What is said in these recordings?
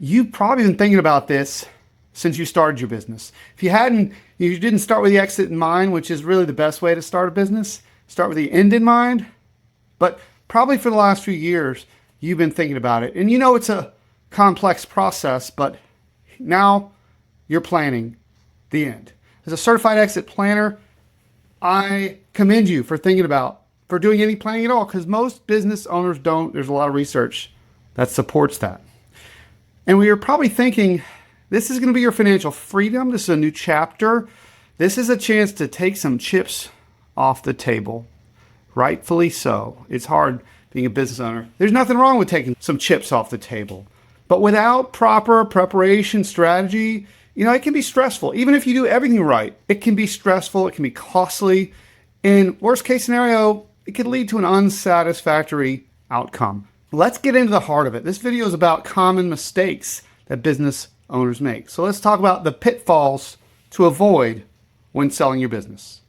You've probably been thinking about this since you started your business. If you didn't start with the exit in mind, which is really the best way to start a business. Start with the end in mind. But probably for the last few years, you've been thinking about it. And you know it's a complex process, but now you're planning the end. As a certified exit planner, I commend you for doing any planning at all, because most business owners don't. There's a lot of research that supports that. And we are probably thinking, this is going to be your financial freedom. This is a new chapter. This is a chance to take some chips off the table. Rightfully so. It's hard being a business owner. There's nothing wrong with taking some chips off the table. But without proper preparation strategy, it can be stressful. Even if you do everything right, it can be stressful. It can be costly. In worst case scenario, it could lead to an unsatisfactory outcome. Let's get into the heart of it. This video is about common mistakes that business owners make. So let's talk about the pitfalls to avoid when selling your business.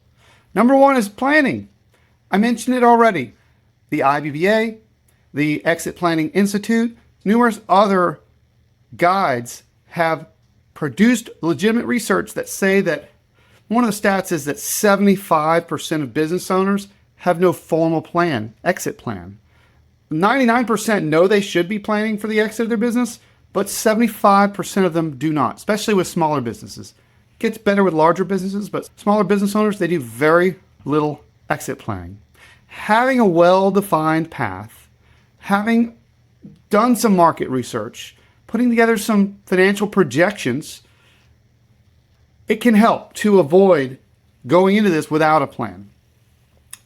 Number one is planning. I mentioned it already. The IBBA, the Exit Planning Institute, numerous other guides have produced legitimate research that say that one of the stats is that 75% of business owners have no formal exit plan. 99% know they should be planning for the exit of their business, but 75% of them do not, especially with smaller businesses. It gets better with larger businesses, but smaller business owners, they do very little exit planning. Having a well-defined path, having done some market research, putting together some financial projections, it can help to avoid going into this without a plan.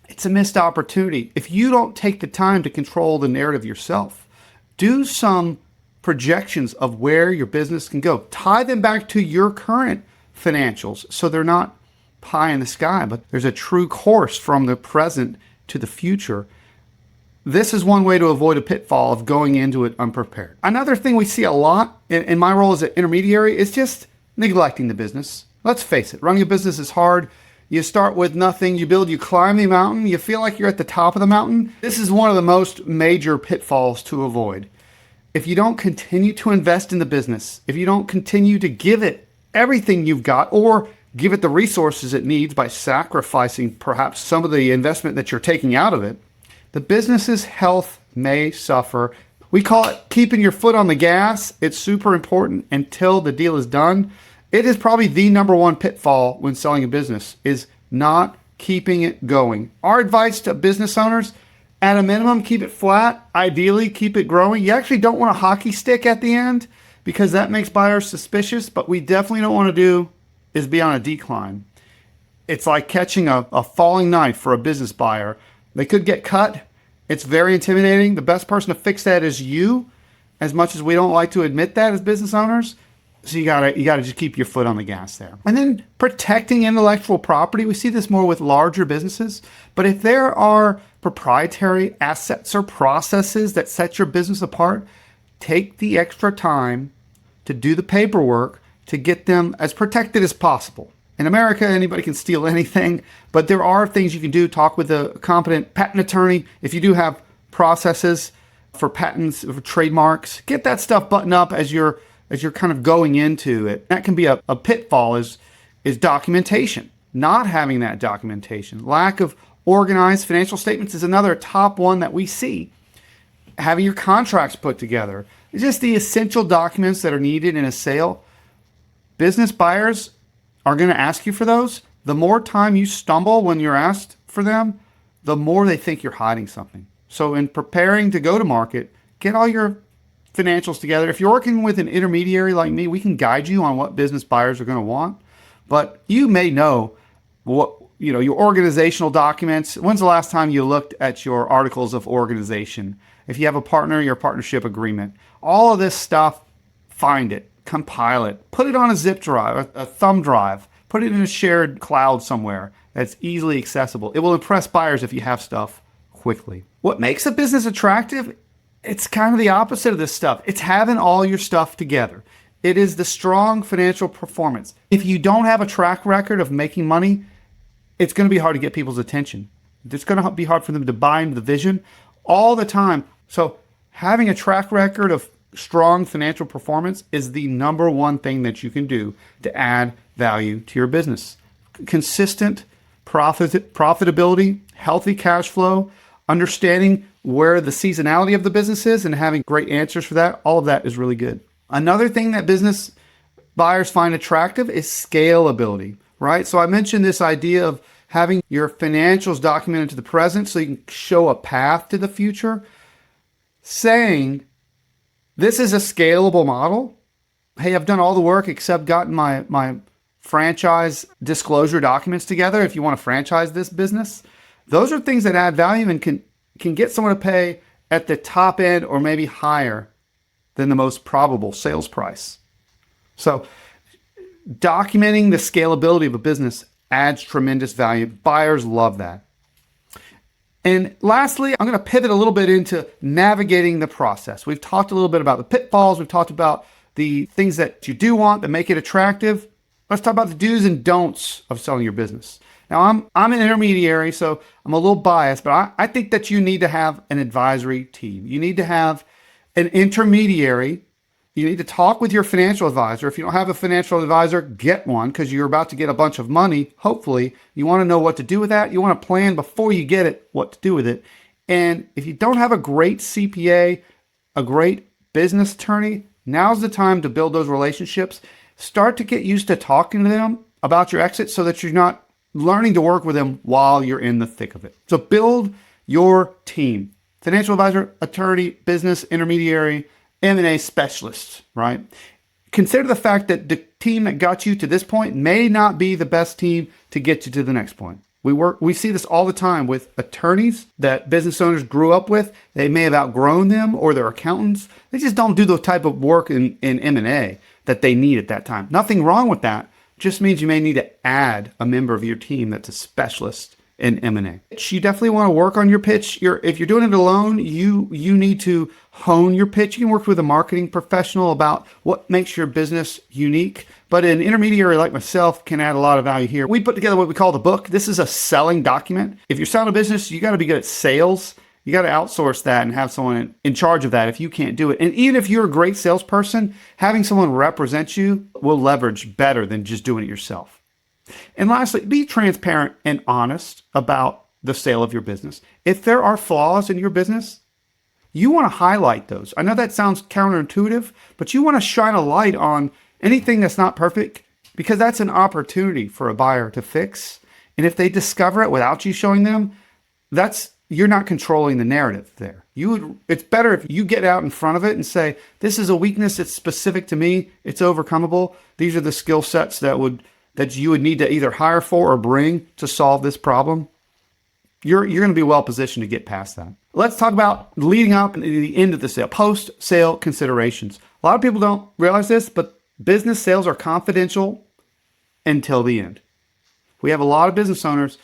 It's a missed opportunity. If you don't take the time to control the narrative yourself, do some projections of where your business can go. Tie them back to your current financials so they're not pie in the sky, but there's a true course from the present to the future. This is one way to avoid a pitfall of going into it unprepared. Another thing we see a lot in my role as an intermediary is just neglecting the business. Let's face it, running a business is hard. You start with nothing, you build, you climb the mountain, you feel like you're at the top of the mountain. This is one of the most major pitfalls to avoid. If you don't continue to invest in the business, if you don't continue to give it everything you've got, or give it the resources it needs by sacrificing perhaps some of the investment that you're taking out of it, the business's health may suffer. We call it keeping your foot on the gas. It's super important until the deal is done. It is probably the number one pitfall when selling a business, is not keeping it going. Our advice to business owners, at a minimum, keep it flat. Ideally, keep it growing. You actually don't want a hockey stick at the end because that makes buyers suspicious. But we definitely don't want to do is be on a decline. It's like catching a falling knife for a business buyer. They could get cut. It's very intimidating. The best person to fix that is you, as much as we don't like to admit that as business owners. So you gotta just keep your foot on the gas there. And then protecting intellectual property. We see this more with larger businesses. But if there are proprietary assets or processes that set your business apart, take the extra time to do the paperwork to get them as protected as possible. In America, anybody can steal anything, but there are things you can do. Talk with a competent patent attorney. If you do have processes for patents, for trademarks, get that stuff buttoned up as you're kind of going into it. That can be a pitfall is documentation. Not having that documentation. Lack of organized financial statements is another top one that we see. Having your contracts put together. It's just the essential documents that are needed in a sale. Business buyers are going to ask you for those. The more time you stumble when you're asked for them, the more they think you're hiding something. So in preparing to go to market, get all your financials together. If you're working with an intermediary like me, we can guide you on what business buyers are going to want. But you may know what, your organizational documents. When's the last time you looked at your articles of organization? If you have a partner, your partnership agreement. All of this stuff, find it, compile it, put it on a zip drive, a thumb drive, put it in a shared cloud somewhere that's easily accessible. It will impress buyers if you have stuff quickly. What makes a business attractive? It's kind of the opposite of this stuff. It's having all your stuff together. It is the strong financial performance. If you don't have a track record of making money, it's going to be hard to get people's attention. It's going to be hard for them to buy into the vision all the time. So having a track record of strong financial performance is the number one thing that you can do to add value to your business. Consistent profitability, healthy cash flow, understanding where the seasonality of the business is and having great answers for that, all of that is really good. Another thing that business buyers find attractive is scalability, right? So I mentioned this idea of having your financials documented to the present so you can show a path to the future. Saying, this is a scalable model. Hey, I've done all the work except gotten my franchise disclosure documents together if you want to franchise this business. Those are things that add value and can get someone to pay at the top end or maybe higher than the most probable sales price. So documenting the scalability of a business adds tremendous value. Buyers love that. And lastly, I'm going to pivot a little bit into navigating the process. We've talked a little bit about the pitfalls. We've talked about the things that you do want that make it attractive. Let's talk about the do's and don'ts of selling your business. Now, I'm an intermediary, so I'm a little biased, but I think that you need to have an advisory team. You need to have an intermediary. You need to talk with your financial advisor. If you don't have a financial advisor, get one because you're about to get a bunch of money. Hopefully, you want to know what to do with that. You want to plan before you get it, what to do with it. And if you don't have a great CPA, a great business attorney, now's the time to build those relationships. Start to get used to talking to them about your exit so that you're not learning to work with them while you're in the thick of it. So build your team. Financial advisor, attorney, business intermediary, M&A specialist, right? Consider the fact that the team that got you to this point may not be the best team to get you to the next point. We see this all the time with attorneys that business owners grew up with. They may have outgrown them or their accountants. They just don't do the type of work in M&A that they need at that time. Nothing wrong with that. Just means you may need to add a member of your team that's a specialist in M&A. You definitely want to work on your pitch. If you're doing it alone, you need to hone your pitch. You can work with a marketing professional about what makes your business unique. But an intermediary like myself can add a lot of value here. We put together what we call the book. This is a selling document. If you're selling a business, you got to be good at sales. You got to outsource that and have someone in charge of that if you can't do it. And even if you're a great salesperson, having someone represent you will leverage better than just doing it yourself. And lastly, be transparent and honest about the sale of your business. If there are flaws in your business, you want to highlight those. I know that sounds counterintuitive, but you want to shine a light on anything that's not perfect because that's an opportunity for a buyer to fix. And if they discover it without you showing them, you're not controlling the narrative there. It's better if you get out in front of it and say, this is a weakness that's specific to me. It's overcomable. These are the skill sets that you would need to either hire for or bring to solve this problem. You're going to be well positioned to get past that. Let's talk about leading up to the end of the sale, post-sale considerations. A lot of people don't realize this, but business sales are confidential until the end. We have a lot of business owners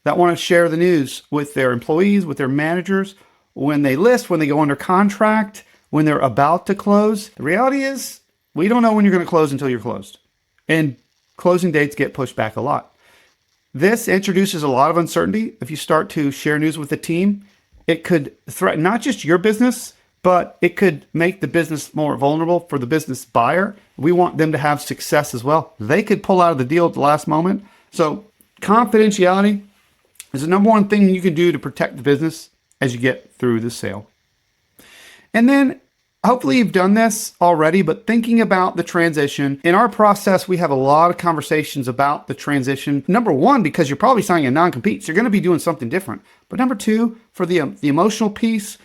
that want to share the news with their employees, with their managers, when they list, when they go under contract, when they're about to close. The reality is, we don't know when you're going to close until you're closed. And closing dates get pushed back a lot. This introduces a lot of uncertainty. If you start to share news with the team, it could threaten not just your business, but it could make the business more vulnerable for the business buyer. We want them to have success as well. They could pull out of the deal at the last moment. So confidentiality is the number one thing you can do to protect the business as you get through the sale. And then hopefully you've done this already, but thinking about the transition. In our process, we have a lot of conversations about the transition. Number one, because you're probably signing a non-compete, so you're going to be doing something different. But number two, for the emotional piece,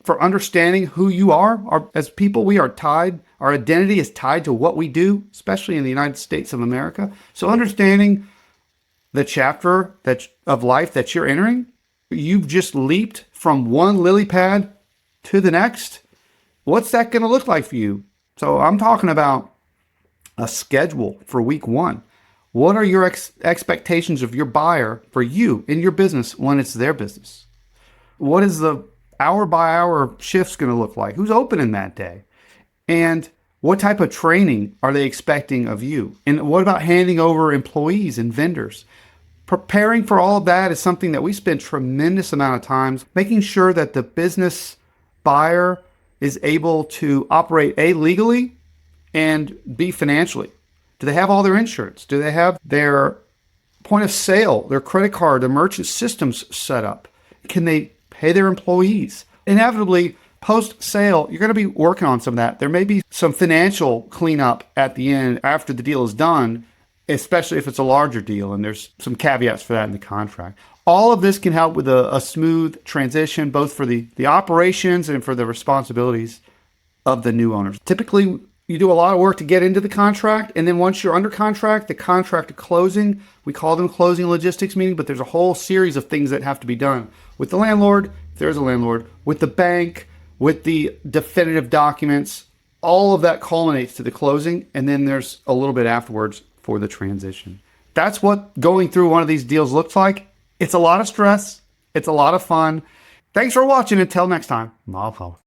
for understanding who you are. As people, we are tied. Our identity is tied to what we do, especially in the United States of America. So understanding the chapter of life that you're entering, you've just leaped from one lily pad to the next. What's that going to look like for you? So I'm talking about a schedule for week one. What are your expectations of your buyer for you in your business when it's their business? What is the hour by hour shifts going to look like? Who's opening that day? And what type of training are they expecting of you? And what about handing over employees and vendors? Preparing for all of that is something that we spend tremendous amount of time making sure that the business buyer is able to operate A, legally, and B, financially? Do they have all their insurance? Do they have their point of sale, their credit card, their merchant systems set up? Can they pay their employees? Inevitably, post-sale, you're going to be working on some of that. There may be some financial cleanup at the end after the deal is done, especially if it's a larger deal, and there's some caveats for that in the contract. All of this can help with a smooth transition, both for the operations and for the responsibilities of the new owners. Typically, you do a lot of work to get into the contract, and then once you're under contract, the contract to closing, we call them closing logistics meeting, but there's a whole series of things that have to be done with the landlord, if there's a landlord, with the bank, with the definitive documents. All of that culminates to the closing, and then there's a little bit afterwards for the transition. That's what going through one of these deals looks like. It's a lot of stress. It's a lot of fun. Thanks for watching. Until next time, mahalo.